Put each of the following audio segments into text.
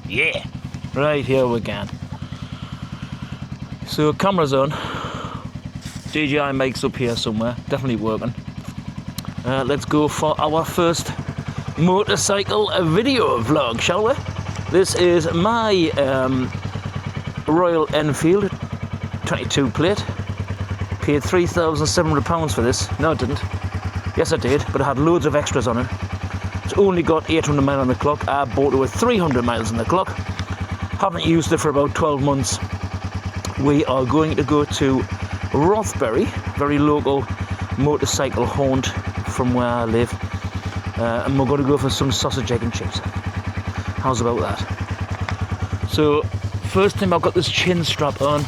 Yeah, right, here we go. So camera's on. DJI mic's up here somewhere, definitely working. Let's go for our first motorcycle video vlog, shall we? This is my Royal Enfield 22 plate. Paid £3,700 for this. No, I didn't. Yes, I did, but it had loads of extras on it. It's only got 800 miles on the clock. I bought it with 300 miles on the clock. Haven't used it for about 12 months. We are going to go to Rothbury, very local motorcycle haunt from where I live. And we're going to go for some sausage, egg and chips. How's about that? So, first thing, I've got this chin strap on.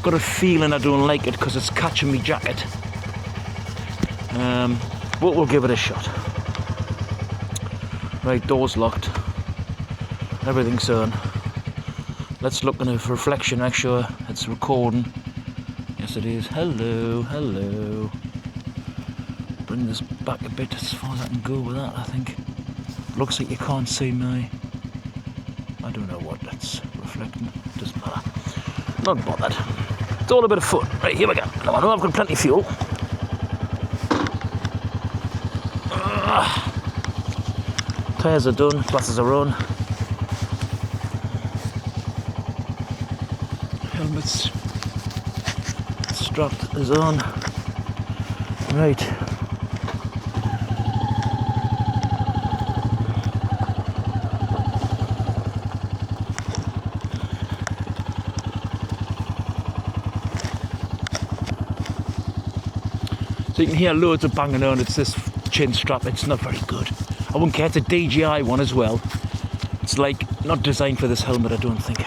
Got a feeling I don't like it because it's catching me jacket. But we'll give it a shot. Right, door's locked. Everything's on. Let's look in the reflection, make sure it's recording. Yes, it is. Hello, hello. Bring this back a bit as far as I can go with that, I think. Looks like you can't see my... I don't know what that's reflecting. Doesn't matter. Not bothered. It's all a bit of fun. Right, here we go. Now, I know I've got plenty of fuel. Tyres are done, glasses are on. Helmet's strapped is on. Right. So you can hear loads of banging on. It's this chin strap. It's not very good. I wouldn't care. It's a DJI one as well. It's like not designed for this helmet, I don't think.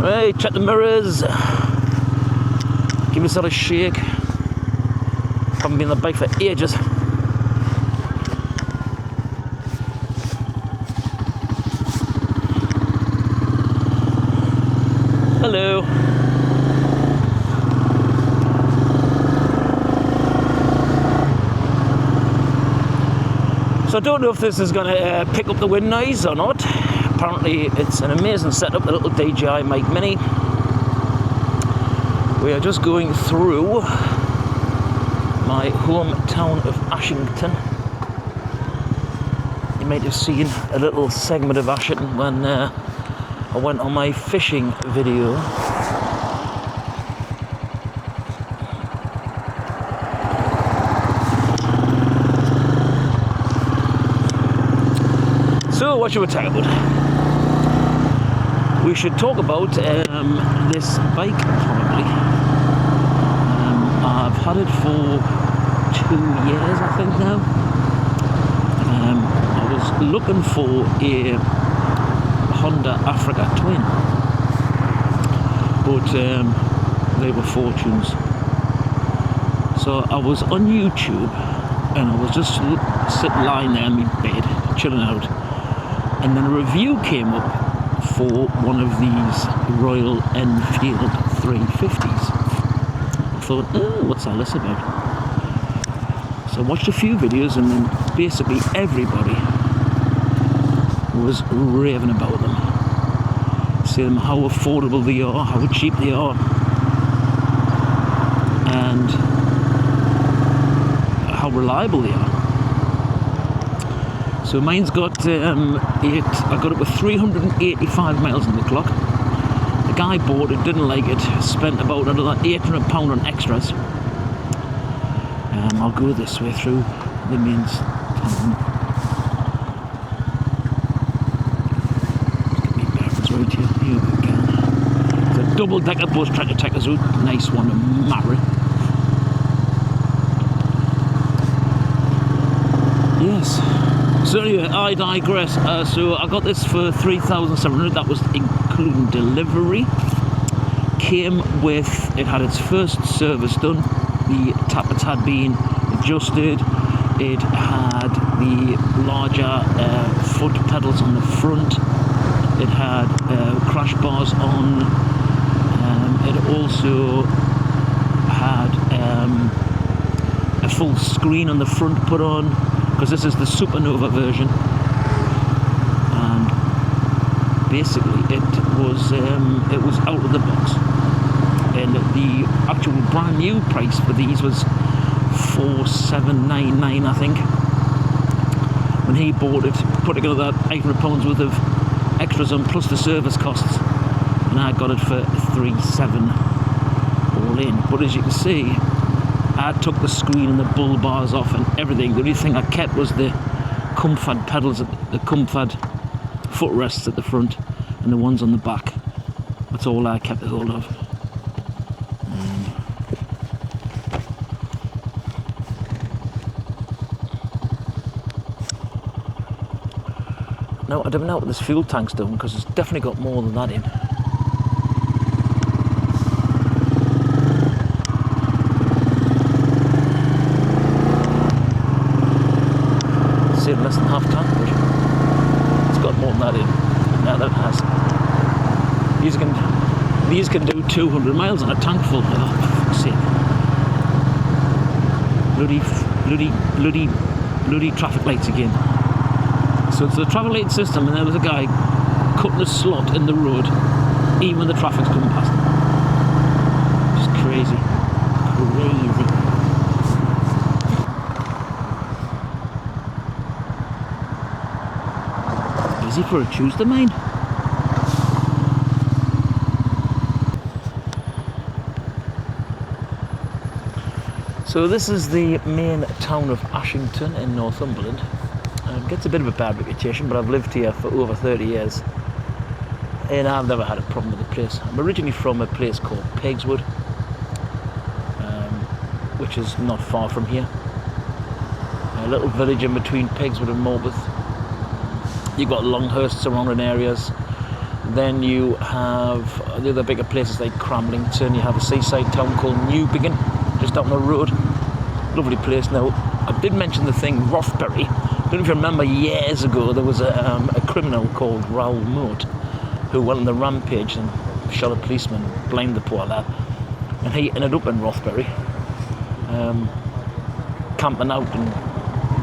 Right, check the mirrors. Give yourself a shake. Haven't been on the bike for ages. Hello. So I don't know if this is going to pick up the wind noise or not. Apparently it's an amazing setup, the little DJI Mic Mini. We are just going through my hometown of Ashington. You might have seen a little segment of Ashington when I went on my fishing video. So what should we talk about? We should talk about this bike probably. I've had it for 2 years I think now. I was looking for a Honda Africa Twin, but they were fortunes. So I was on YouTube and I was just sitting lying there in my bed, chilling out, and then a review came up for one of these Royal Enfield 350s. I thought, oh, what's all this about? So I watched a few videos and then basically everybody was raving about them, saying how affordable they are, how cheap they are, and how reliable they are. So mine's got I got it with 385 miles on the clock. The guy bought it, didn't like it, spent about another £800 on extras. I'll go this way through the main town. Right here we go. It's a double-decker bus trying to take us out. Nice one to marry. Yes. So anyway, I digress. So I got this for 3,700. That was including delivery. Came with, it had its first service done. The tappets had been adjusted. It had the larger foot pedals on the front. It had crash bars on. It also had full screen on the front put on, because this is the Supernova version. And basically it was out of the box. And the actual brand new price for these was $4,799, I think. When he bought it, put together that £800 worth of extras on plus the service costs, and I got it for $3,700 all in. But as you can see, I took the screen and the bull bars off and everything. The only thing I kept was the comfort pedals, the comfort footrests at the front, and the ones on the back. That's all I kept hold of. Now I don't know what this fuel tank's doing, because it's definitely got more than that in. It's saying less than half tank, but it's got more than that in. Now that it has. These can do 200 miles on a tank full. Oh, for fuck's sake. Bloody traffic lights again. So it's the traffic light system, and there was a guy cutting a slot in the road, even when the traffic's coming past him. Just crazy. Crazy. Busy for a Tuesday, mate. So this is the main town of Ashington in Northumberland. Gets a bit of a bad reputation, but I've lived here for over 30 years and I've never had a problem with the place. I'm originally from a place called Pegswood, which is not far from here. A little village in between Pegswood and Morpeth. You've got Longhurst surrounding areas. Then you have the other bigger places like Cramlington. You have a seaside town called Newbiggin, just down the road. Lovely place. Now, I did mention the thing Rothbury. I don't know if you remember, years ago there was a criminal called Raoul Moat who went on the rampage and shot a policeman, blamed the poor lad, and he ended up in Rothbury, camping out, and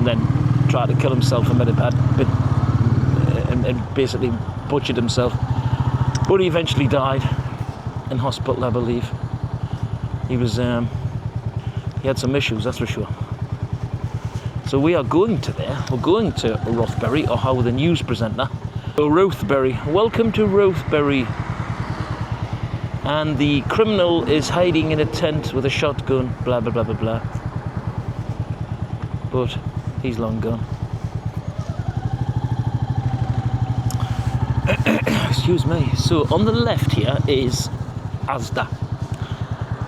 then tried to kill himself and and basically butchered himself. But he eventually died in hospital, I believe. He was he had some issues, that's for sure. So we are going to there. We're going to Rothbury, or how the news presenter. So Rothbury. Welcome to Rothbury. And the criminal is hiding in a tent with a shotgun. Blah blah blah blah blah. But he's long gone. Excuse me. So on the left here is Asda,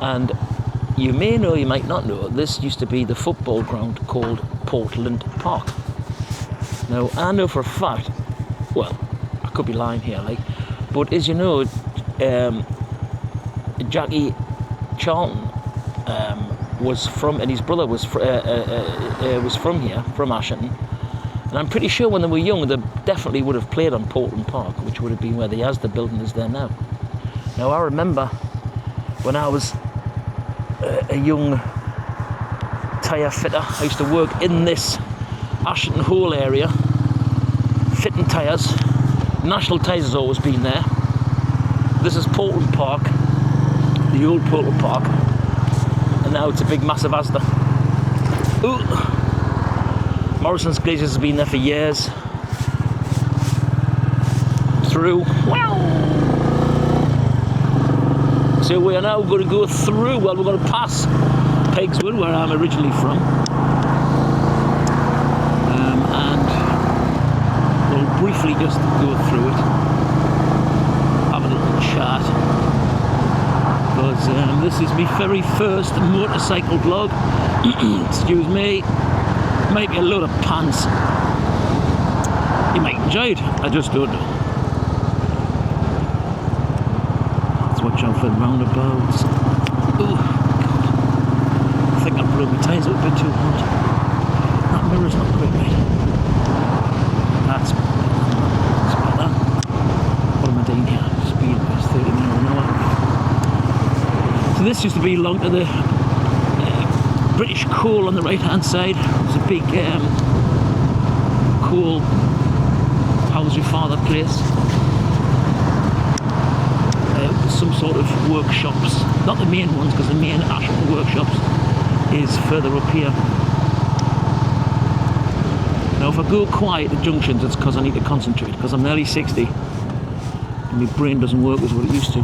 and you may know, you might not know, this used to be the football ground called Portland Park. Now, I know for a fact, well, I could be lying here, like, but as you know, Jackie Charlton was from, and his brother was from here, from Ashington, and I'm pretty sure when they were young, they definitely would have played on Portland Park, which would have been where the Asda building is there now. Now, I remember when I was a young tyre fitter, I used to work in this Ashington Hole area, fitting tyres. National Tyres has always been there. This is Portland Park, the old Portland Park, and now it's a big massive Asda. Ooh. Morrison's Glaciers has been there for years. Through. Wow. So we are now going to go through, well, we're going to pass Pegswood, where I'm originally from, and we'll briefly just go through it, have a little chat, because this is my very first motorcycle vlog. Excuse me, might be a load of pants. You might enjoy it, I just don't know. Watch out for the roundabouts. Oh, God. I think I blew my tyres a bit too hard. That mirror's not great, mate. That's better. What am I doing here? Speed was 30 miles an hour. So this used to belong to the British Coal on the right hand side. There's a big coal, how's your father place. Some sort of workshops, not the main ones, because the main actual workshops is further up here. Now if I go quiet at junctions, it's because I need to concentrate, because I'm nearly 60 and my brain doesn't work as what it used to.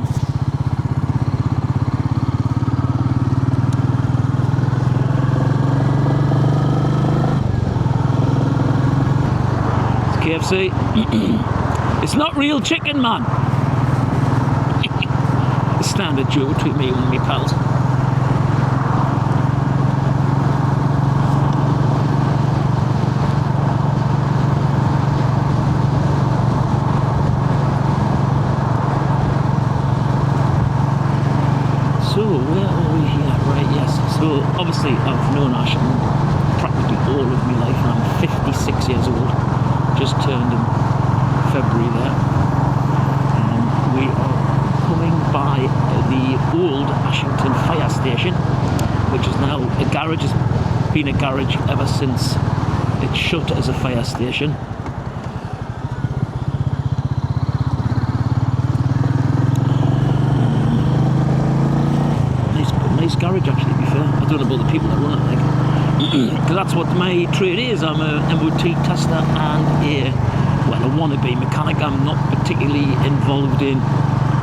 It's KFC. It's not real chicken, man. Standard joke between me and my pals. So where are we here? Right, yes. So obviously I've known Ashton practically all of my life. I'm 56 years old. Just turned in February there. We are coming by the old Ashington fire station, which is now a garage. It's been a garage ever since it shut as a fire station. Nice garage actually, to be fair. I don't know about the people that run it, like, because that's what my trade is. I'm a MOT tester and a wannabe mechanic. I'm not particularly involved in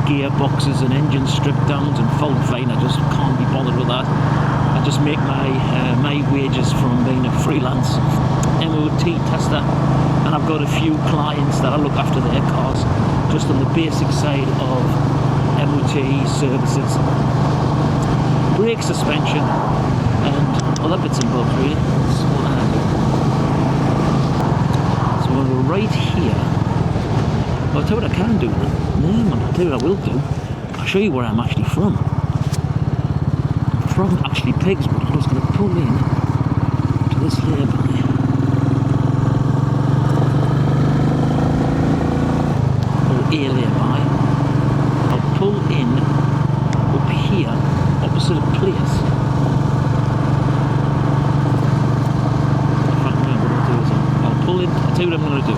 gearboxes and engine strip downs and fault find. I just can't be bothered with that. I just make my wages from being a freelance MOT tester, and I've got a few clients that I look after their cars just on the basic side of MOT services, brake suspension and other bits and bobs really. So we're right here. Well, I'll tell you what I can do then. No, man, I'll tell you what I will do. I'll show you where I'm actually from. I'm from actually Pigswood. I'm just going to pull in to this lay-by. Or a lay-by. I'll pull in up here, opposite a place. In fact, no, what I'll do is I'll pull in. I'll tell you what I'm going to do.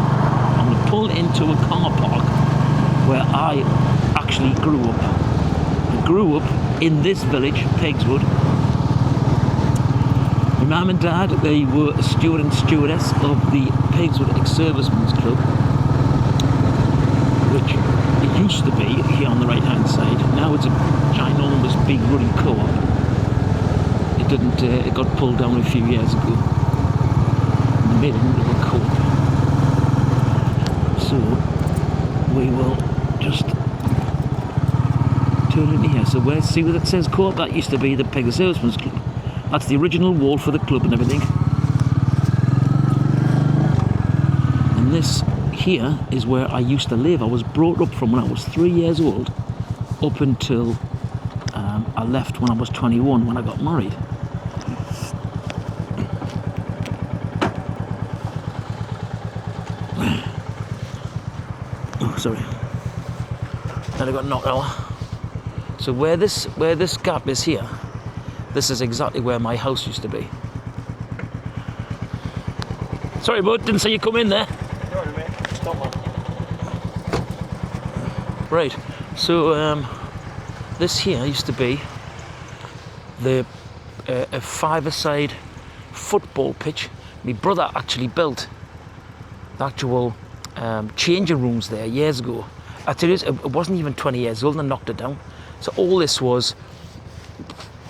I'm going to pull into a car park where I actually grew up. I grew up in this village, Pigswood. My mum and dad, they were a steward and stewardess of the Pigswood Ex-Servicemen's Club, which it used to be here on the right hand side. Now it's a ginormous big running co-op. It got pulled down a few years ago. And they made it into a co-op. So we will just turn into here. So where, see what it says co-op? That used to be the Pigswood Servicemen's Club. That's the original wall for the club and everything. And this here is where I used to live. I was brought up from when I was 3 years old up until I left when I was 21 when I got married. Oh, sorry. Then I got knocked out. So where this gap is here, this is exactly where my house used to be. Sorry, bud, didn't see you come in there. Sorry, mate. Stop, man. Right, so this here used to be the a five-a-side football pitch. My brother actually built the actual changing rooms there years ago. I tell you, it wasn't even 20 years old and I knocked it down. So all this was,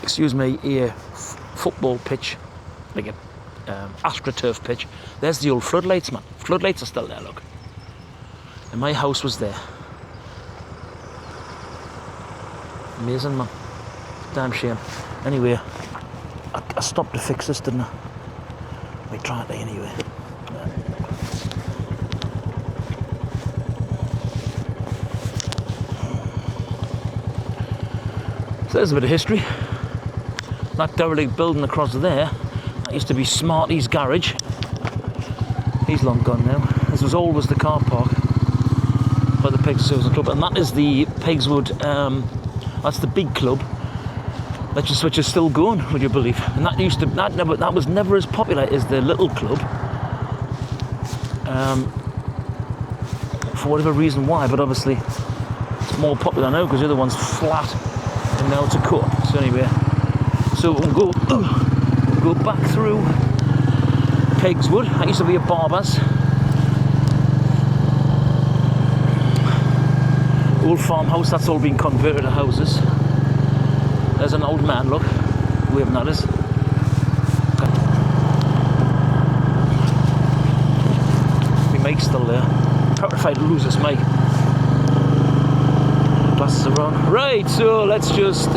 excuse me, a football pitch, like a AstroTurf pitch. There's the old floodlights, man. Floodlights are still there, look. And my house was there. Amazing, man. Damn shame. Anyway, I stopped to fix this, didn't I? We tried to anyway. So there's a bit of history. That derelict building across there, that used to be Smarty's garage. He's long gone now. This was always the car park by the Pigswood Servicemen's Club, and that is the Pigswood, that's the big club. which is still going, would you believe? And that was never as popular as the little club. For whatever reason why, but obviously it's more popular now because the other one's flat and now it's a cut. So anyway, so we'll go back through Pegswood. That used to be a barber's. Old farmhouse, that's all been converted to houses. There's an old man, look, waving at us. My mic's still there. Petrified to lose this mic. Glasses are on. Right, so let's just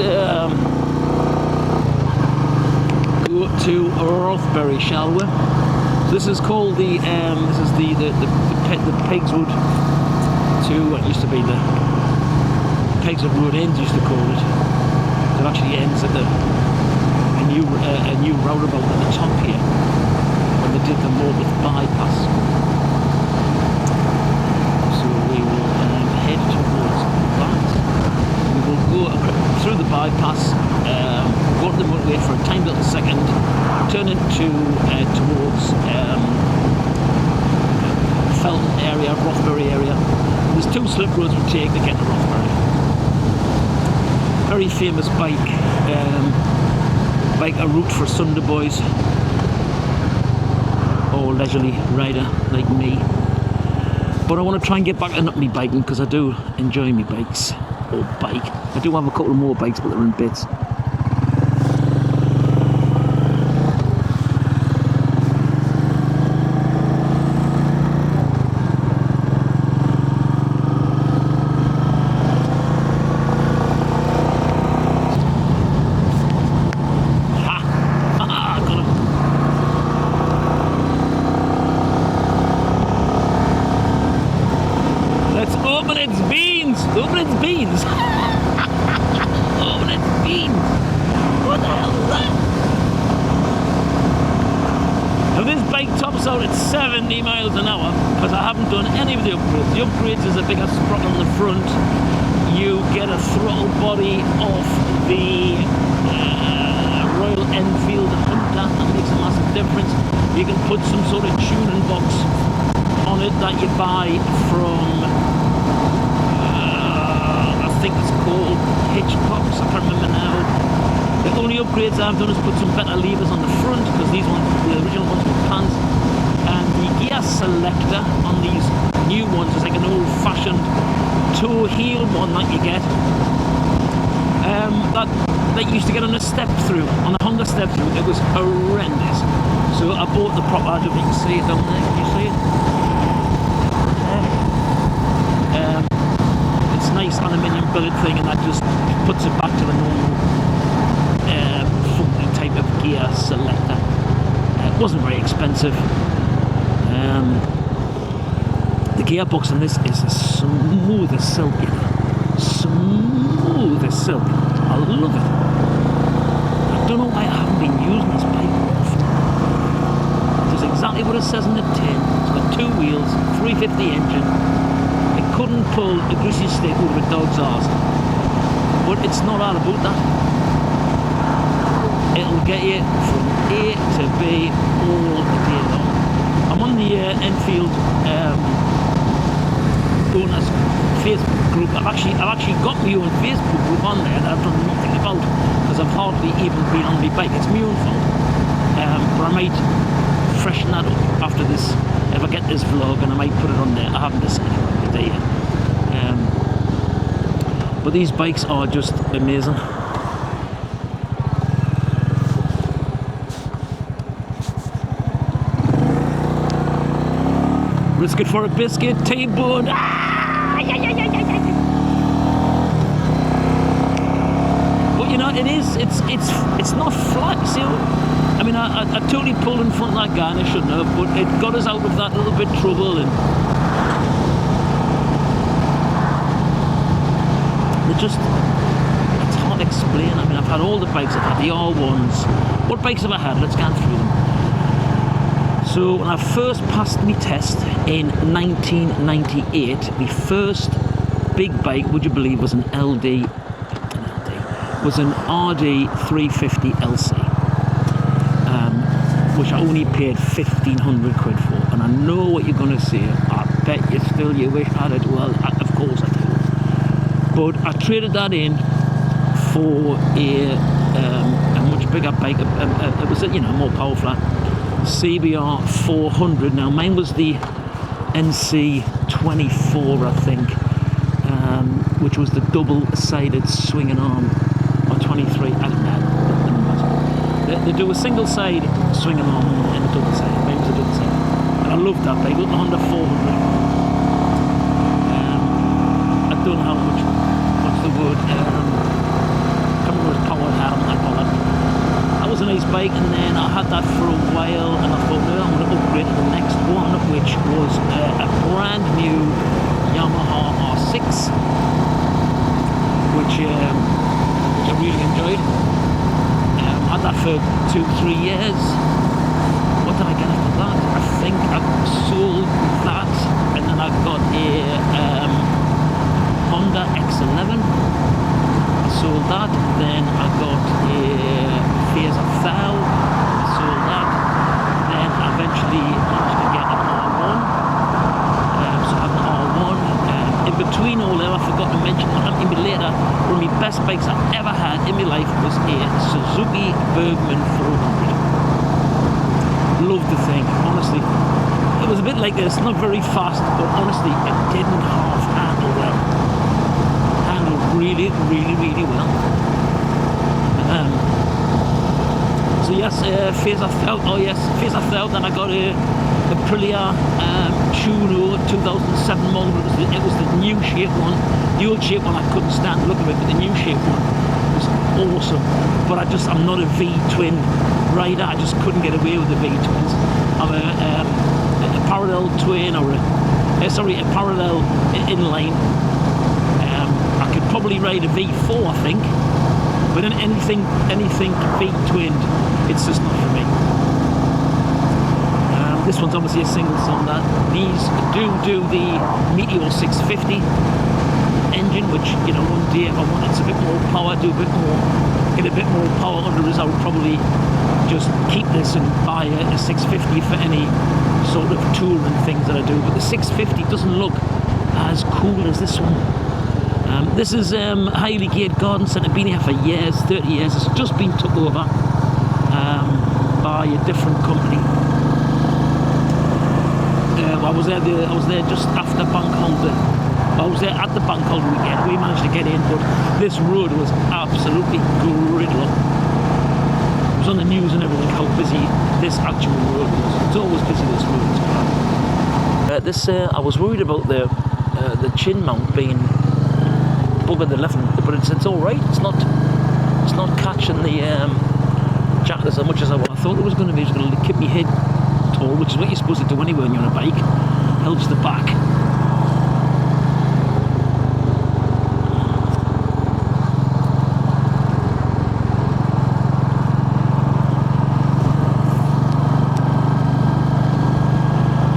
go to Rothbury, shall we? So this is called the Pegswood to what used to be the Pegswood Road Ends, used to call it. It actually ends at a new roundabout at the top here when they did the Morpeth bypass. So we will head towards that. We will go through the bypass, go to the motorway for a tiny little second, turn into towards Felton area, Rothbury area. There's 2 slip roads we take to get to Rothbury. Very famous bike a route for Sunday boys or leisurely rider like me. But I want to try and get back into me biking because I do enjoy me bikes or bike. I do have a couple of more bikes, but they're in bits. Out at 70 miles an hour because I haven't done any of the upgrades. The upgrades is a bigger sprocket on the front. You get a throttle body off the Royal Enfield Hunter. That makes a massive difference. You can put some sort of tuning box on it that you buy from I think it's called Hitchcocks. I can't remember now. The only upgrades I've done is put some better levers on the front because these ones, the original ones, were pants. And the gear selector on these new ones is like an old-fashioned toe heel one that you get. That you used to get on a step through, on a Honda step through. It was horrendous. So I bought the proper. I don't know if you can see it down there. Can you see it? It's a nice aluminium billet thing, and that just puts it back to the normal funky type of gear selector. It wasn't very expensive. The gearbox on this is as smooth as silk, you know. Smooth as silk. I love it. I don't know why I haven't been using this bike before. It does exactly what it says on the tin. It's got 2 wheels, 350 engine. It couldn't pull a greasy stick over a dog's arse. But it's not all about that. It'll get you from A to B all the day long. I'm on the Enfield owners Facebook group. I've actually got my own Facebook group on there that I've done nothing about because I've hardly even been on my bike. It's my own fault. But I might freshen that up after this. If I get this vlog, and I might put it on there. I haven't decided on the day yet. But these bikes are just amazing. Risk it for a biscuit, T-bone. But you know, it's not flat. You see, I mean, I totally pulled in front of that guy, and I shouldn't have, but it got us out of that little bit of trouble. And it's hard to explain. I mean, I've had all the bikes. I've had the R1s. What bikes have I had? Let's go through them. So when I first passed my test in 1998, my first big bike, would you believe, was an was an RD 350 LC, which I only paid 1,500 quid for. And I know what you're going to say. I bet you wish I had it. Well, of course I do. But I traded that in for a much bigger bike. It was more powerful CBR 400. Now mine was the NC 24, I think, which was the double-sided swinging arm, or 23. I don't know. They do a single side swinging arm and a double side. Mine was a double side, and I loved that bike. Honda 400. I don't know how much. What's the word? Powered had on that collar. That was a nice bike, and then I had that for a while, and I thought, no, I'm going to upgrade to the next one, which was a brand new Yamaha R6, which I really enjoyed. I had that for 2-3 years. What did I get after that? I think I sold that, and then I got a Honda X11. Sold that, then I got a Phaser Thal, sold that, then I eventually managed to get an R1, so I had an R1, in between all that I forgot to mention what happened to me later. One of my best bikes I've ever had in my life was a Suzuki Bergman 400. Loved the thing, honestly. It was a bit like this, not very fast, but honestly it didn't half handle well. Really well. So yes, Phaser Thal. Oh yes, Phaser Thal. Then I got a Aprilia Chuno 2007 model. It was the new shape one. The old shape one I couldn't stand the look of it, but the new shape one was awesome. But I'm not a V-twin rider. I just couldn't get away with the V-twins. I'm a parallel twin, or a parallel inline. I could probably ride a V4, I think, but anything V-twinned, it's just not for me. This one's obviously a single cylinder. These do the Meteor 650 engine, which, one day if I wanted a bit more power, get a bit more power under us, I would probably just keep this and buy a 650 for any sort of touring things that I do. But the 650 doesn't look as cool as this one. This is highly geared garden centre, been here for years, 30 years. It's just been took over by a different company. I was there just after bank holiday. I was there at the bank holiday weekend. We managed to get in, but this road was absolutely gridlock. It was on the news and everything how busy this actual road was. It's always busy, this road. I was worried about the chin mount being buggered the left, but it's all right. It's not catching the jack as much as I thought it was going to be. It's going to keep me head tall, which is what you're supposed to do anyway when you're on a bike. Helps the back.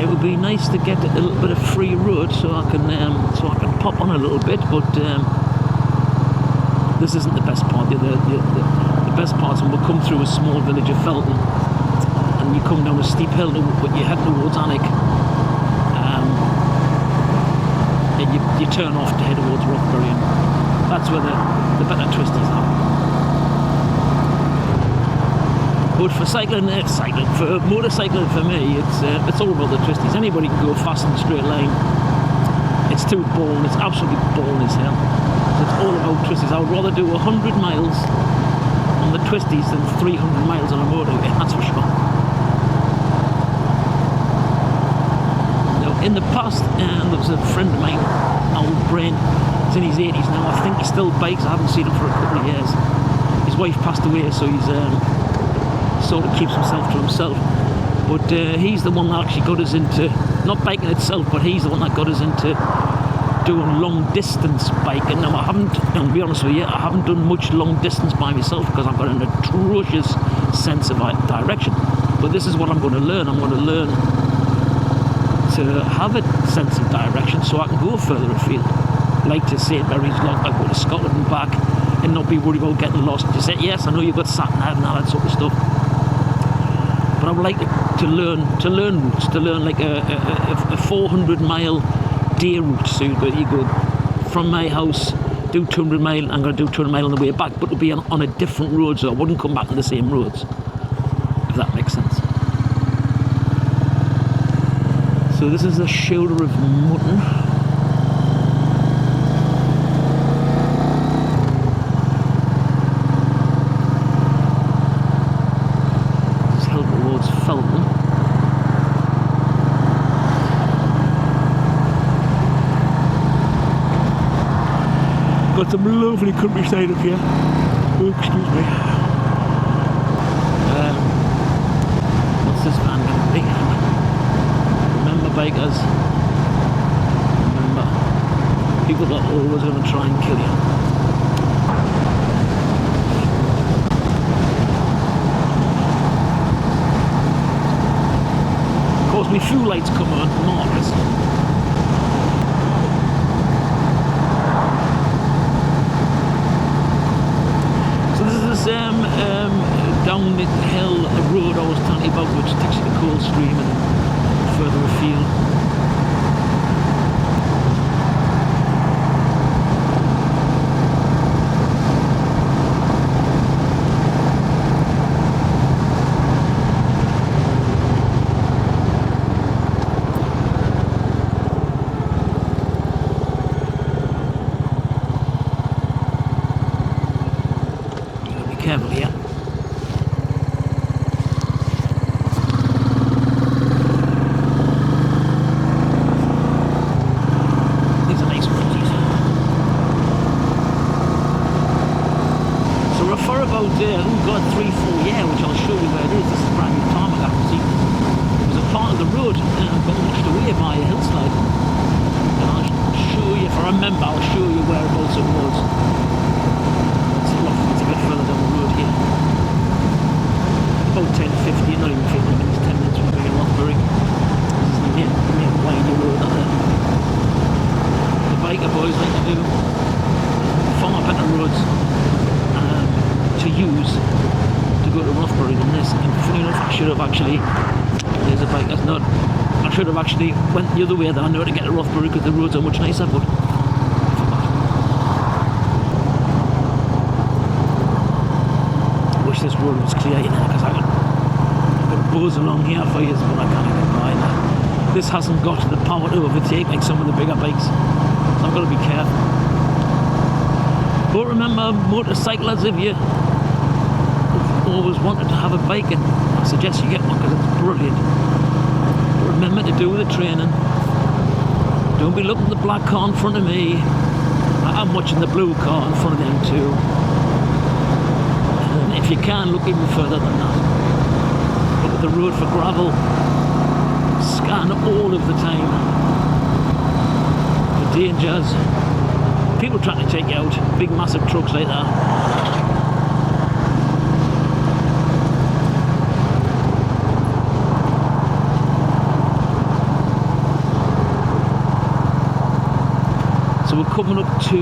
It would be nice to get a little bit of free road so I can pop on a little bit, but this isn't the best part. The best part is when we come through a small village of Felton and you come down a steep hill, but you head towards Alnwick, and you turn off to head towards Rothbury, and that's where the better twisties are. But for for motorcycling for me, it's all about the twisties. Anybody can go fast in a straight line. It's too boring. It's absolutely boring as hell. So it's all about twisties. I would rather do 100 miles on the twisties than 300 miles on a motorway. That's for sure. Now, in the past, there was a friend of mine, old Brain. He's in his 80s now. I think he still bikes. I haven't seen him for a couple of years. His wife passed away, so he's sort of keeps himself to himself. But he's the one that actually got us into, not biking itself, but he's the one that got us into doing long distance biking. Now to be honest with you, I haven't done much long distance by myself because I've got an atrocious sense of direction. But this is what I'm going to learn. I'm going to learn to have a sense of direction so I can go further afield. Like to St Mary's Loch, I go to Scotland and back, and not be worried about getting lost. You say, yes, I know you've got sat-nav and all that sort of stuff, but I would like to learn routes, to learn like a 400-mile day route. So you go from my house, do 200 mile, I'm going to do 200 mile on the way back, but it'll be on a different road, so I wouldn't come back on the same roads, if that makes sense. So this is the shoulder of mutton. This is held towards Felton. Got some lovely countryside up here. Oh, excuse me. What's this van going to be? Remember, bikers. Remember, people that are always going to try and kill you. Of course, my fuel lights come on, marvellous. Down the hill road I was telling you about, which takes you to Coldstream and further afield. You gotta be careful here. Oh God, 3-4 yeah, which I'll show you where it is. This is brand new tarmac I can see. It was a part of the road got washed away by a hillslide. And I'll show you, if I remember, I'll show you whereabouts it was. It's a bit further down the road here. About 10, 15, not even 15 minutes, 10 minutes from being Rothbury. This is the main windy road out there. The biker boys like to do far better roads to use to go to Rothbury than this. And funny enough, I should have actually, there's a bike that's not, I should have actually went the other way that I know to get to Rothbury because the roads are much nicer, but I forgot. I wish this road was clear, you know, because I could buzz along here for years, but I can't get by that. This hasn't got the power to overtake like some of the bigger bikes, so I've got to be careful. But remember, motorcyclers, if you always wanted to have a bike, and I suggest you get one because it's brilliant. But remember to do the training. Don't be looking at the black car in front of me. I'm watching the blue car in front of them too. And if you can, look even further than that. Look at the road for gravel. Scan all of the time. The dangers. People trying to take you out. Big massive trucks like that. So we're coming up to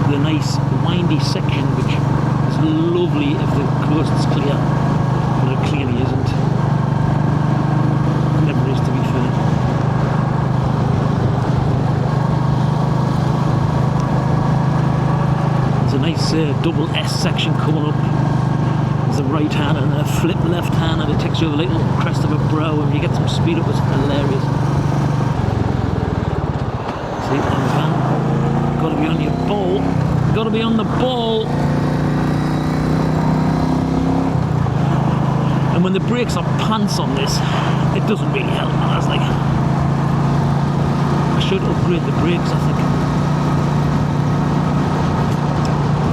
the nice windy section, which is lovely if the coast is clear, but it clearly isn't. It never is, to be fair. There's a nice double S section coming up. There's a right hand and a flip left hand, and it takes you over a little crest of a brow, and you get some speed up. It's hilarious. See, got to be on your ball. Got to be on the ball. And when the brakes are pants on this, it doesn't really help. And I was like, I should upgrade the brakes, I think.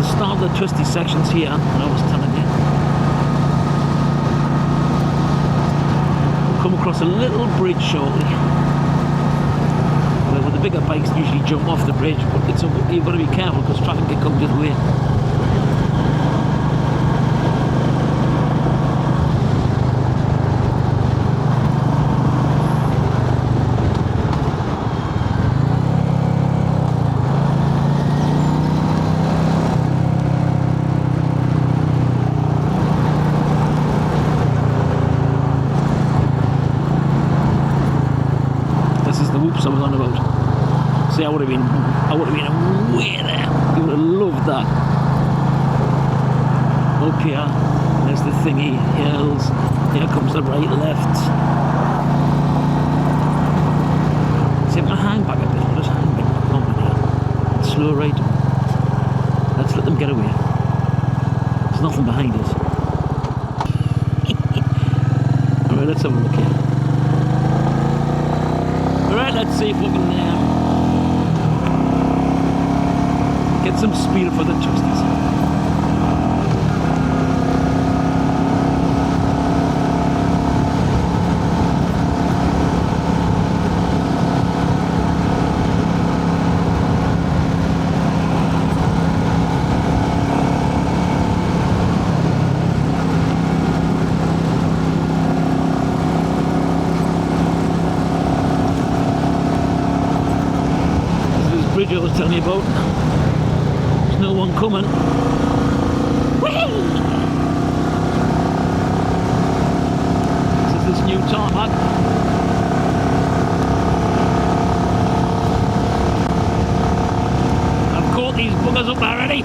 The start of the twisty sections here, and I was telling you, we'll come across a little bridge shortly. Well, the bigger bikes usually jump off the bridge, but you've got to be careful because traffic can come the other way. on about. See, I would have been way there. You would have loved that. Up here, there's the thingy, hills. Here comes the right, left. See, I'm gonna hang back a bit. I'll just hang back on here. Slow right. Let's let them get away. There's nothing behind us. Alright, let's have a look here. Alright, let's see if we can get some speed for the twisties. I was telling you about. There's no one coming. Whee! This is this new tarmac. I've caught these buggers up already.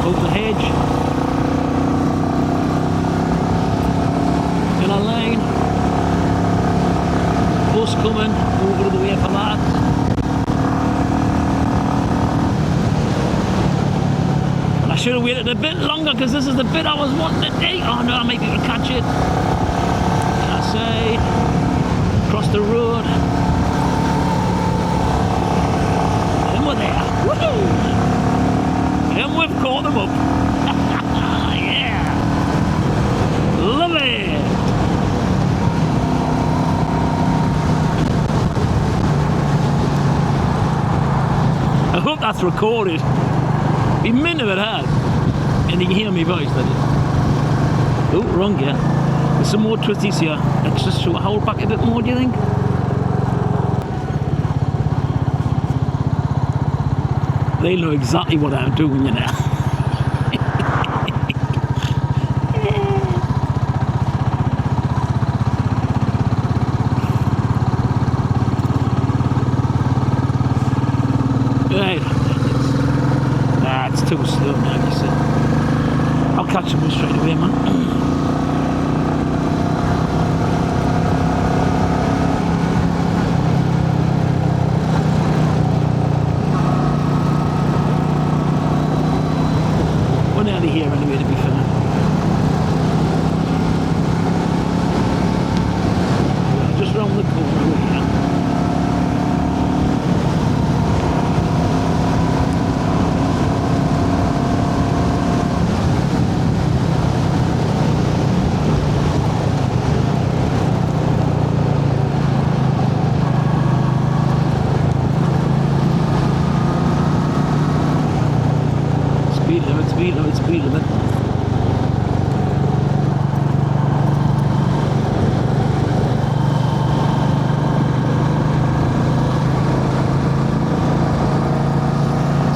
Over the hedge. In a lane. Bus coming over the way for that. And I should have waited a bit longer because this is the bit I was wanting to take. Oh no, I might be able to catch it. I say, across the road. And we're there. Woohoo! And we've caught them up. Yeah! Love it! I hope that's recorded. Be mint if it had. And you can hear me voice, that is. Oh, wrong gear. There's some more twisties here. Let's just hold back a bit more, do you think? They know exactly what I'm doing, you know. Right. It's too slow now, you see. I'll catch them straight away, man. We're nearly here anyway, to be fair. Just round the corner over here. Speed limit.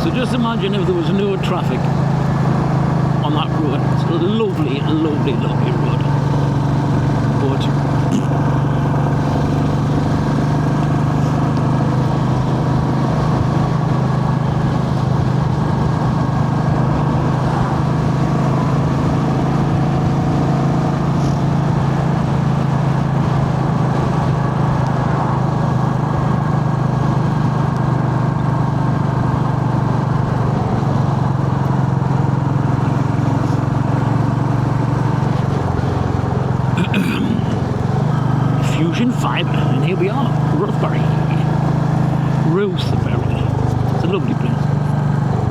So just imagine if there was no traffic on that road. It's a lovely, lovely, lovely road. But and here we are, Rothbury. Rothbury. It's a lovely place.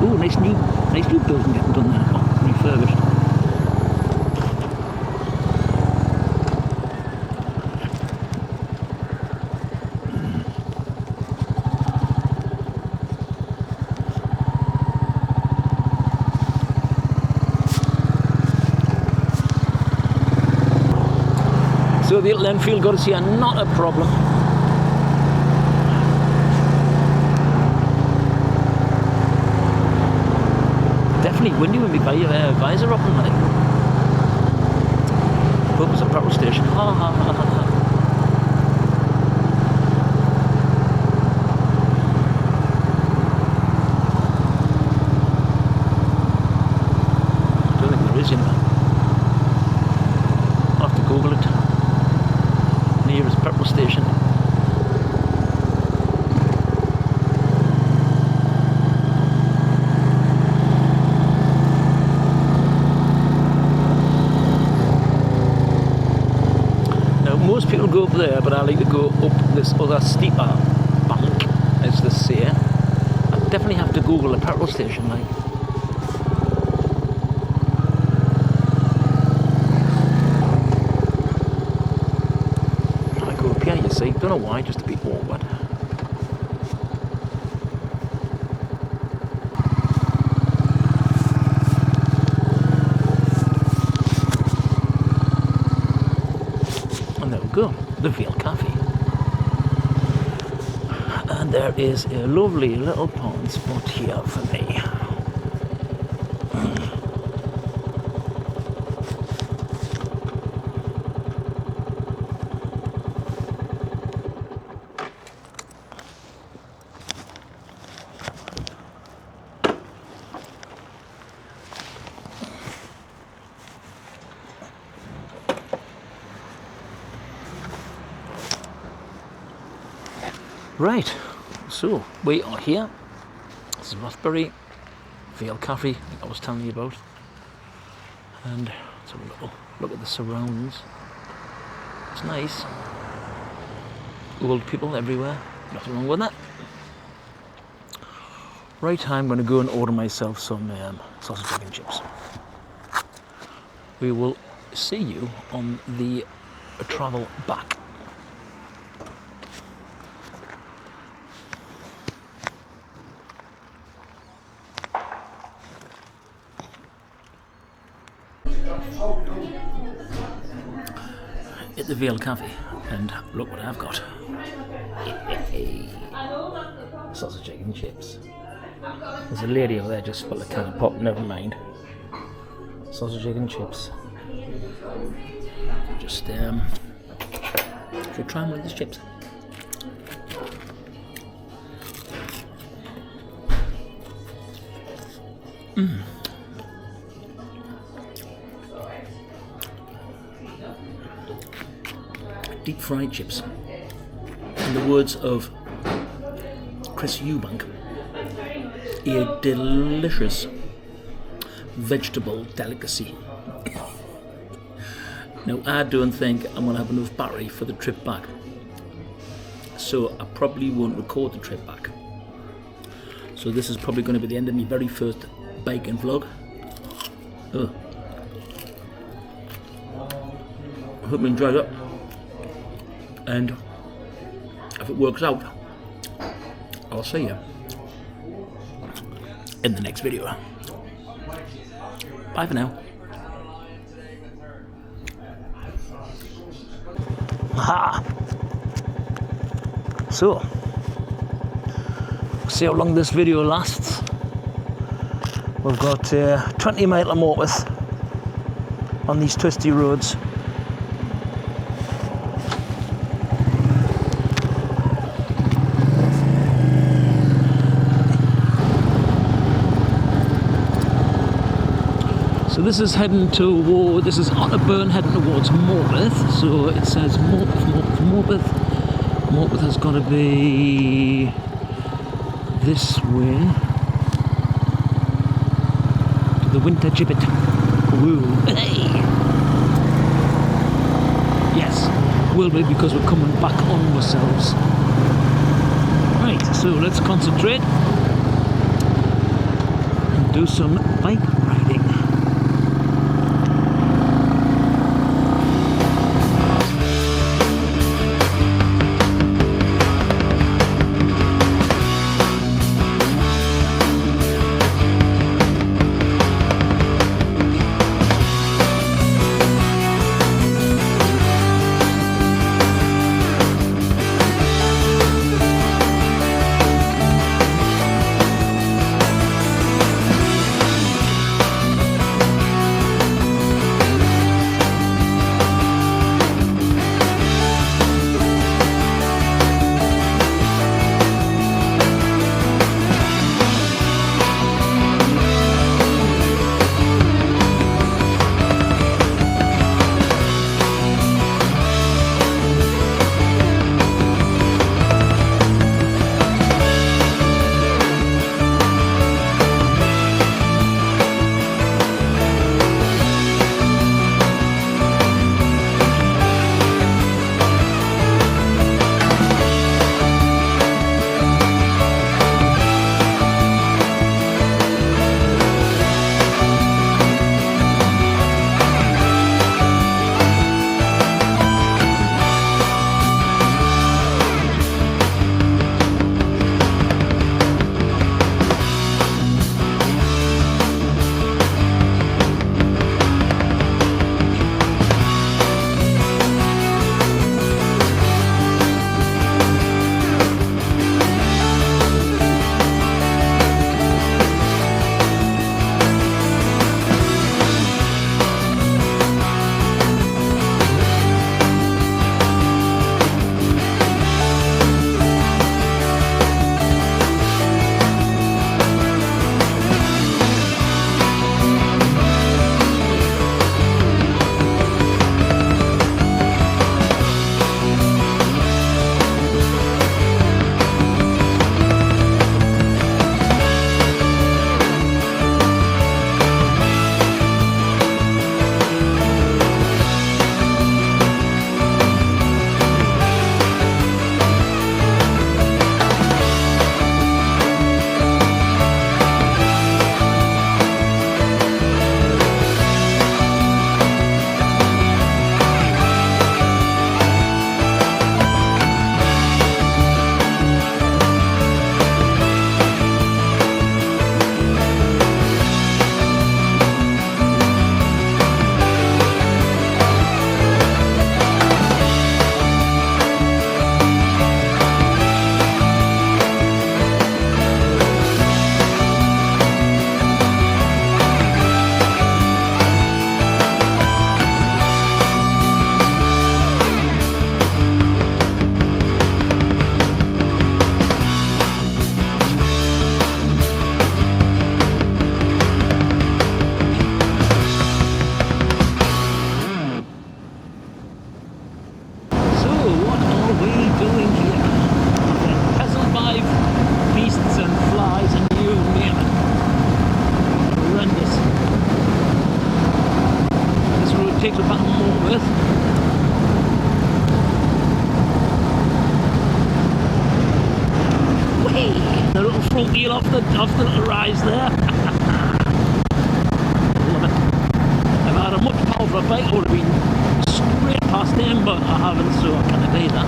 Oh, nice new building getting done there. Oh, refurbished. So the little Enfield gutters here, not a problem. Definitely windy when we buy your visor up and like. petrol station. Ha ha ha ha ha. I don't think there is, you know. I'll have to Google it. Nearest petrol station. Most people go up there, but I like to go up this other steeper bank, as they say. I definitely have to Google a petrol station, like. I go up here, you see. Don't know why, just to be awkward. Go, the Vale Café, and there is a lovely little pond spot here for me. Right, so we are here. This is Rothbury, Vale Café, like I was telling you about. And let's have a little look at the surroundings. It's nice. Old people everywhere, nothing wrong with that. Right, I'm going to go and order myself some sausage, egg and chips. We will see you on the travel back. At the Vale Café, and look what I've got. Sausage, egg and chips. There's a lady over there just full of can of pop, never mind. Sausage, egg and chips. Just should try one of these chips. Deep fried chips. In the words of Chris Eubank, a delicious vegetable delicacy. Now, I don't think I'm going to have enough battery for the trip back, so I probably won't record the trip back. So this is probably going to be the end of my very first bacon vlog. I hope you enjoyed it. And if it works out, I'll see you in the next video. Bye for now. Ha! So, see how long this video lasts. We've got 20 miles to Morpeth on these twisty roads. So this is heading toward, this is Otterburn heading towards Morpeth. So it says Morpeth. Morpeth has got to be this way to the Winter Gibbet. Woo! Hey! Yes, will be, because we're coming back on ourselves. Right, so let's concentrate and do some bike riding. off the little rise there. Love it. If I had a much powerful bike, I would have been straight past him, but I haven't, so I can't do that.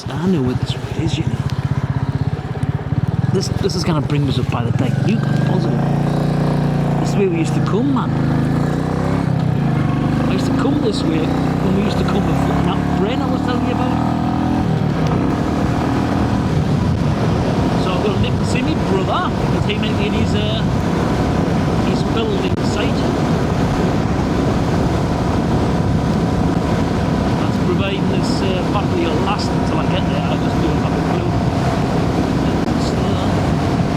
I know where this road is, you know. This is going to bring us up by the Dyke Nuke, I'm positive. This is where we used to come, man. I used to come this way when we used to come with that brain I was telling you about. So I'm going to nip and see my brother, because he might be in his building site. Providing this battery will last until I get there. I just don't have a clue.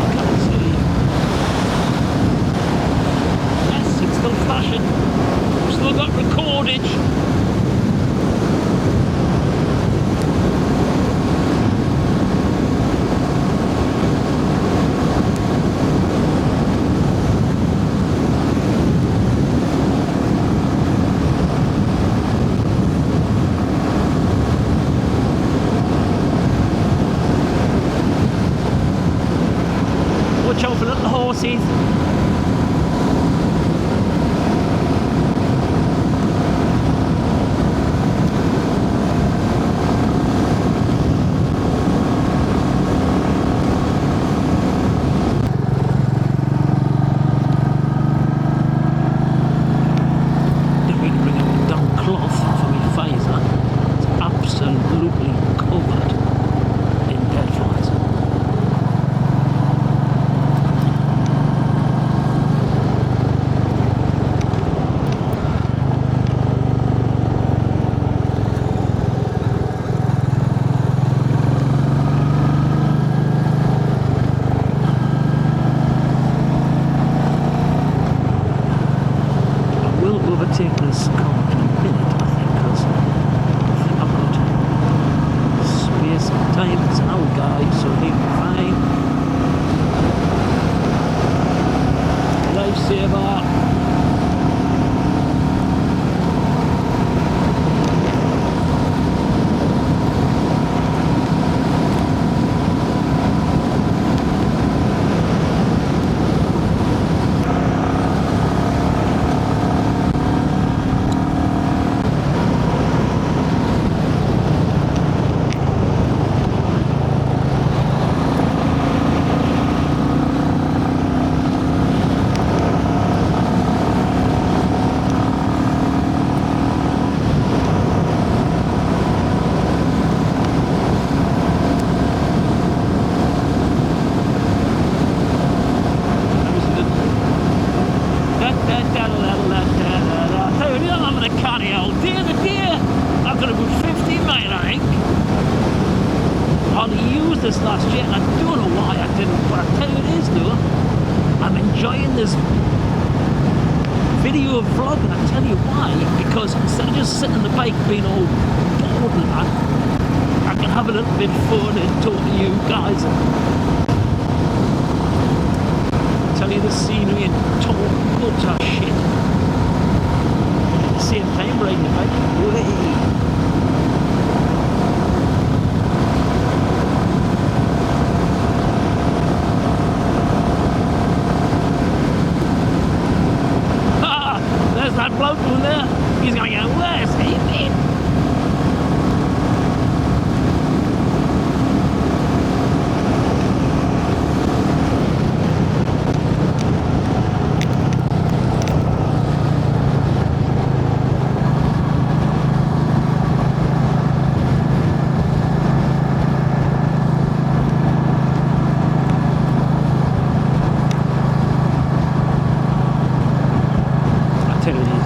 I can't see. Yes, it's still flashing. We've still got recordage. Watch out for little horses. Don't need to bring out the damn cloth for my visor. It's absolutely covered in dead flies. Take this car in a minute, I think, because I think I've got space and time. It's an old guy, so he'll be fine. Lifesaver. This last year, I don't know why I didn't, but I tell you it is though. I'm enjoying this video vlog, and I tell you why, because instead of just sitting on the bike being all bored and that, I can have a little bit of fun and talk to you guys and tell you the scenery and talk utter shit at the same time riding the bike. Way. That bloke in there, he's going to go, where's he been?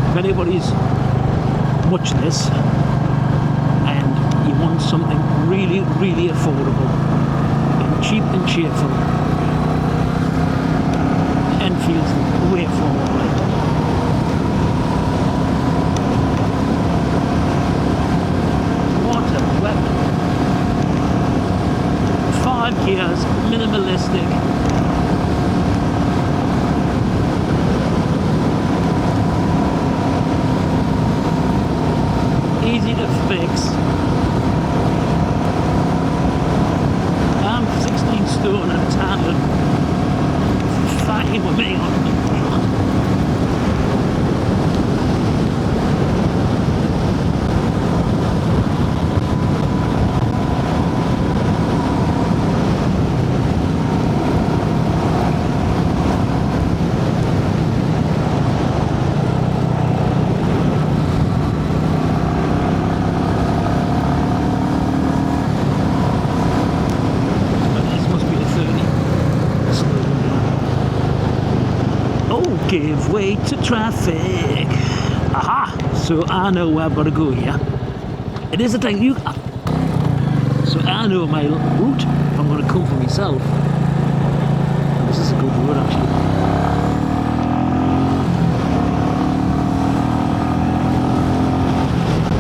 If anybody's watching this and you want something really, really affordable and cheap and cheerful, Enfield's the way forward. here is minimalistic. Easy to fix. I'm 16 stone and it's handled fine with me on it. Give way to traffic. Aha! So I know where I've got to go here. It is a thing you. So I know my route if I'm going to come for myself. This is a good road actually.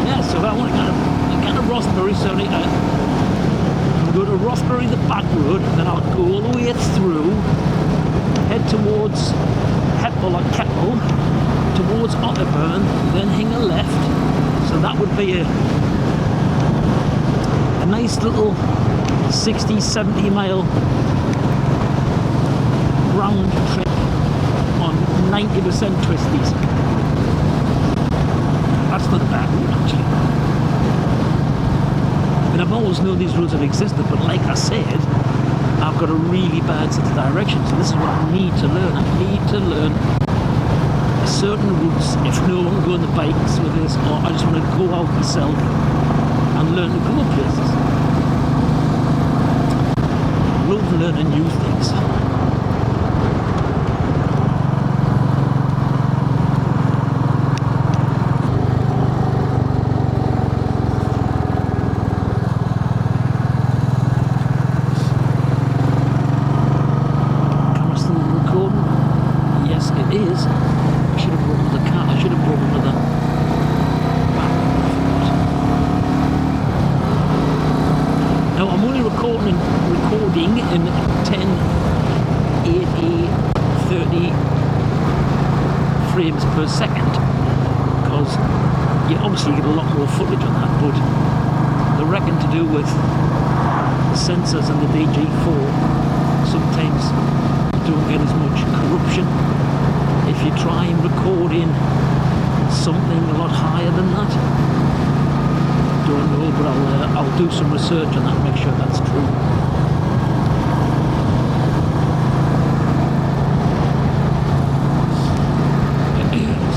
Yeah, so I want to get to Rothbury, so I'll go to Rothbury, the back road, then I'll go all the way through, head towards Heppel or Keppel, towards Otterburn, then hang a left. So that would be a nice little 60-70 mile round trip on 90% twisties. That's not a bad route actually. And I've always known these roads have existed, but like I said, I've got a really bad sense of direction, so this is what I need to learn. I need to learn certain routes if no one can go on the bikes with this, or I just want to go out myself and learn to go places. Love learning new things. Recording in 1080 30 frames per second, because you obviously get a lot more footage on that, but they reckon to do with the sensors and the DG4 sometimes you don't get as much corruption if you try and record in something a lot higher than that. Don't know, but I'll do some research on that and make sure that's true.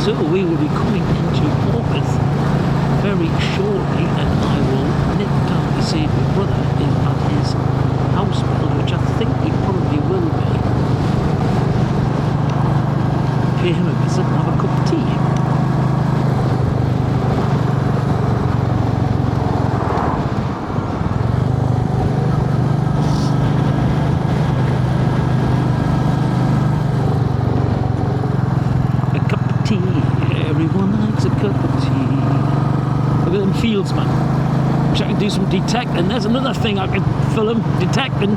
So we will be coming into Portsmouth very shortly, and I will nip down to see my brother at his house build, which I think he probably will be. Pay him a visit and have a cup of tea. Everyone likes a cup of tea. Look at them fields, man. Wish I could do some detecting. There's another thing I could film detecting.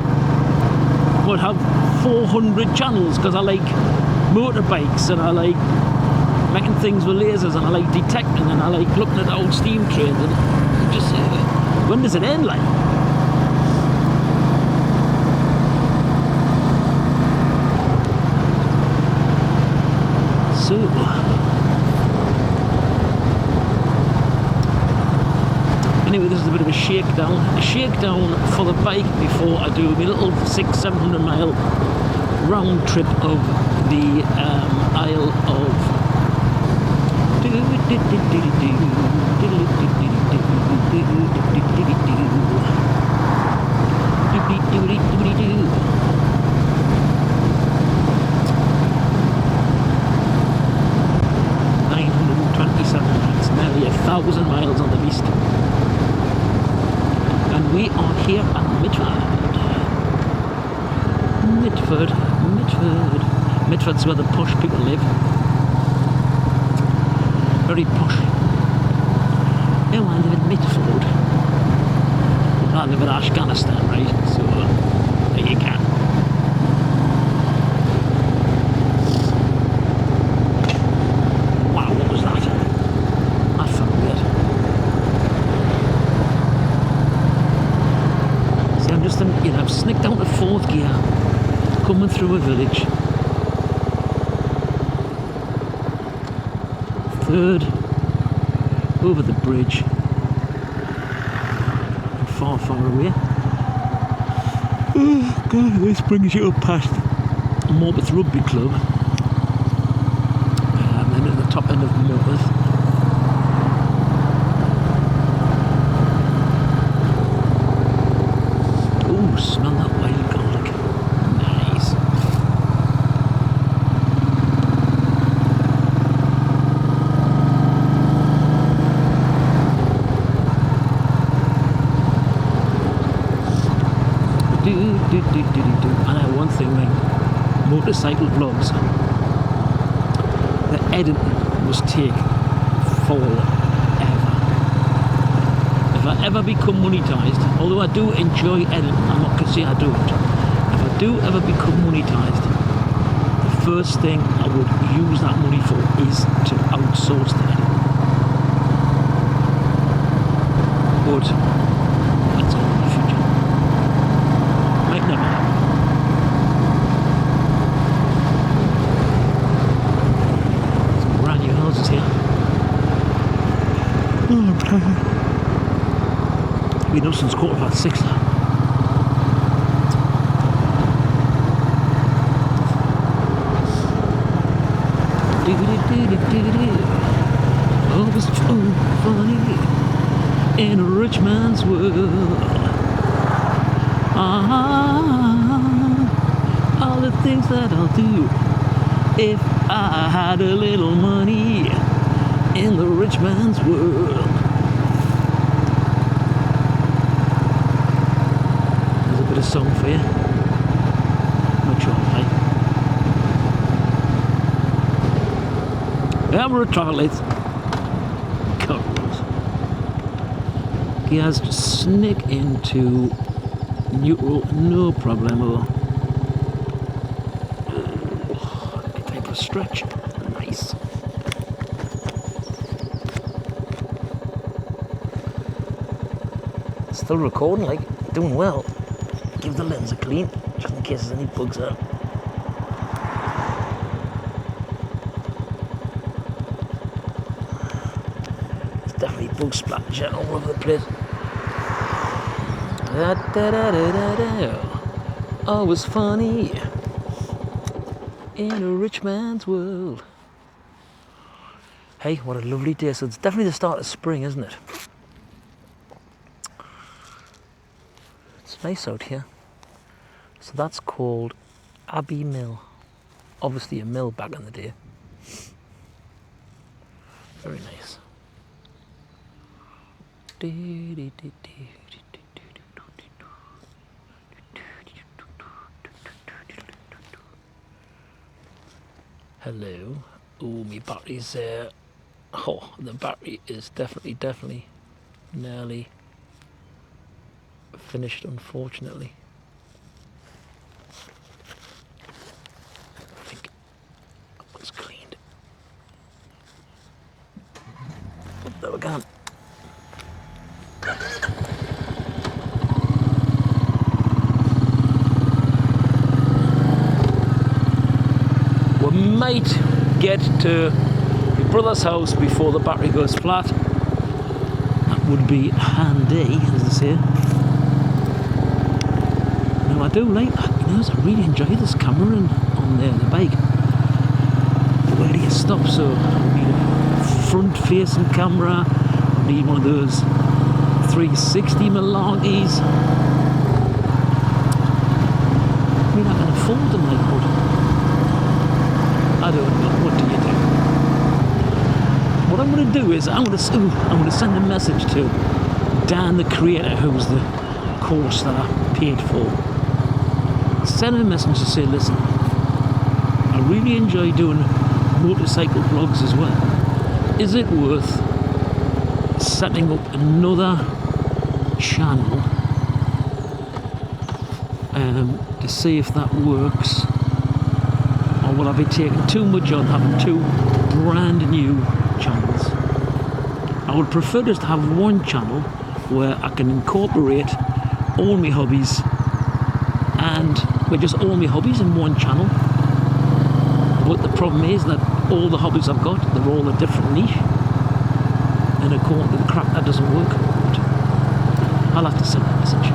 Would have 400 channels, because I like motorbikes and I like making things with lasers and I like detecting and I like looking at old steam trains and just when does it end, like? So anyway, this is a bit of a shakedown for the bike before I do my little 600-700 mile round trip of the Isle of nearly 1,000 miles on the beast. And we are here at Mitford's where the posh people live. Very posh. No, I live in Mitford. I live in Afghanistan, right? So snick down to 4th gear, coming through a village. 3rd, over the bridge, and far, far away. Oh God, this brings you up past Morpeth Rugby Club, and then at the top end of Morpeth. Oh, smell that wild garlic. Nice. I know one thing, mate. Motorcycle vlogs, the editing must take forever. If I ever become monetized, although I do enjoy editing, I'm not going to say I don't. If I do ever become monetized, the first thing I would use that money for is to outsource the editing. But that's all in the future. Might never happen. Some brand new houses here. Oh, I'm tired. Been up since 6:15. Oh, it's funny in a rich man's world. All the things that I'll do if I had a little money in the rich man's world. A song for you. Not sure I'll play. Yeah, we're a toilet. Curls. He has to sneak into neutral, no problemo. Time for a stretch. Nice. Still recording, like, doing well. Give the lens a clean, just in case there's any bugs out. There's definitely bug splatters all over the place. Oh, it's funny in a rich man's world. Hey, what a lovely day. So it's definitely the start of spring, isn't it? It's nice out here. So that's called Abbey Mill. Obviously a mill back in the day. Very nice. Hello. Oh, my battery's oh, the battery is definitely nearly finished, unfortunately. I think that one's cleaned. Oh, there we go. We might get to your brother's house before the battery goes flat. That would be handy, as I say. Now I do like that, you know, I really enjoy this camera on the bike. But where do you stop? So I need a front-facing camera. I need one of those 360 malarkeys. I mean, I can afford them, like, but I don't know. What do you do? What I'm going to do is I'm going to send a message to Dan, the creator, who's the course that I paid for. Send him a message to say, listen, I really enjoy doing motorcycle vlogs as well. Is it worth setting up another channel to see if that works? Or will I be taking too much on having two brand new channels? I would prefer just to have one channel where I can incorporate all my hobbies and we're just all my hobbies in one channel. But the problem is that all the hobbies I've got, they're all a different niche, and according to the crap, that doesn't work. But I'll have to send that message.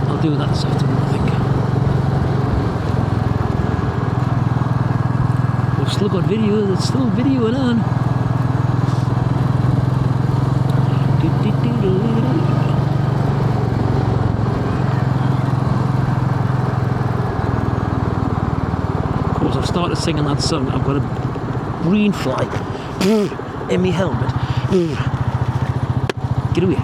I'll do that this afternoon, I think. We've still got video, there's still video on. Of course, I've started singing that song. I've got a green fly in my helmet. Get away.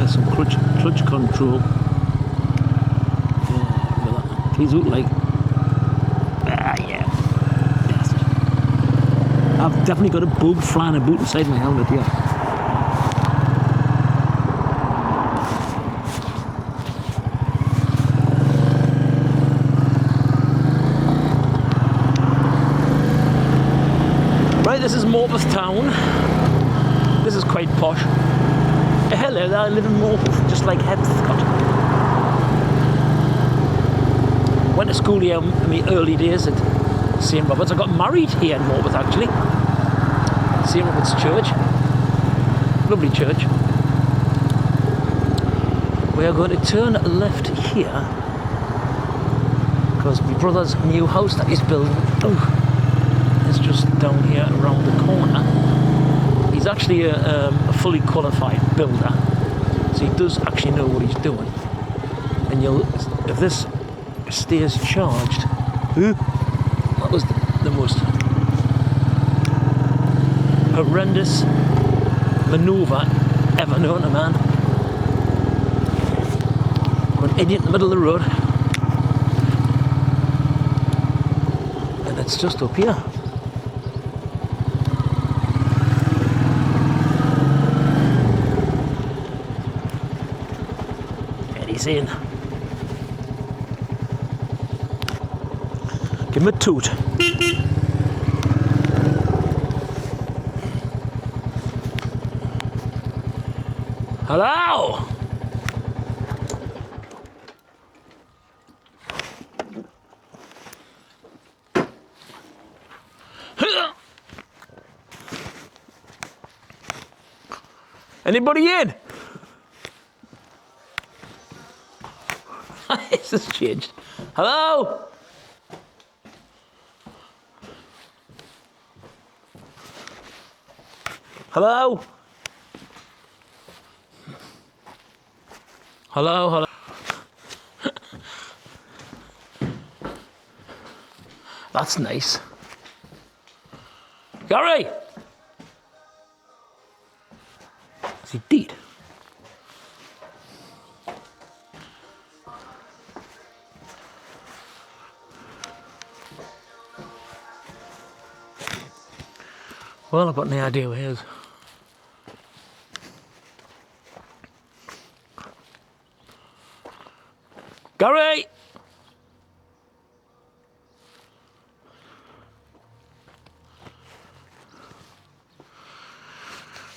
Some clutch control. Yeah, he's look like yeah. Bastard. I've definitely got a bug flying about inside my helmet here. Right, this is Morpeth town. This is quite posh. Hello there, I live in Morpeth, just like Heathcote. Went to school here in my early days at St Robert's. I got married here in Morpeth actually. St Robert's Church. Lovely church. We are going to turn left here because my brother's new house that he's building is just down here around the corner. He's actually a fully qualified builder, so he does actually know what he's doing. And if this stays charged, that was the most horrendous manoeuvre ever known to man. Got an idiot in the middle of the road, and it's just up here. In. Give him a toot. Hello! Anybody in? This has changed. Hello? Hello? Hello, hello. That's nice. Gary! Is he dead? Well, I've got no idea where he is. Gary!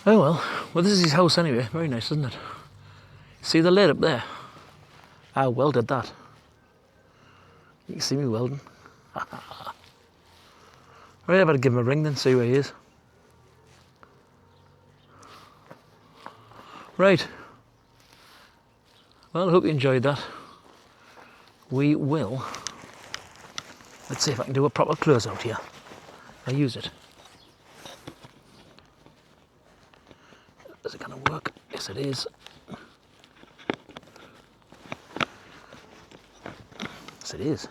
Oh well, this is his house anyway. Very nice, isn't it? See the lid up there? I welded that. You can see me welding. Right, I better give him a ring then, see where he is. Right. Well, I hope you enjoyed that. We will. Let's see if I can do a proper close out here. I use it. Is it going to work? Yes, it is. Yes, it is.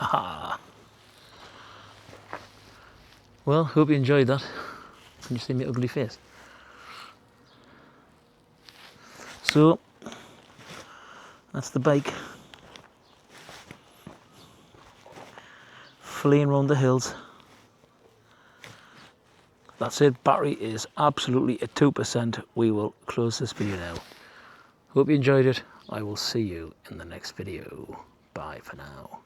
Aha. Well, hope you enjoyed that. Can you see my ugly face? So, that's the bike. Fleeing round the hills. that's it. Battery is absolutely at 2%. We will close this video now. Hope you enjoyed it. I will see you in the next video. Bye for now.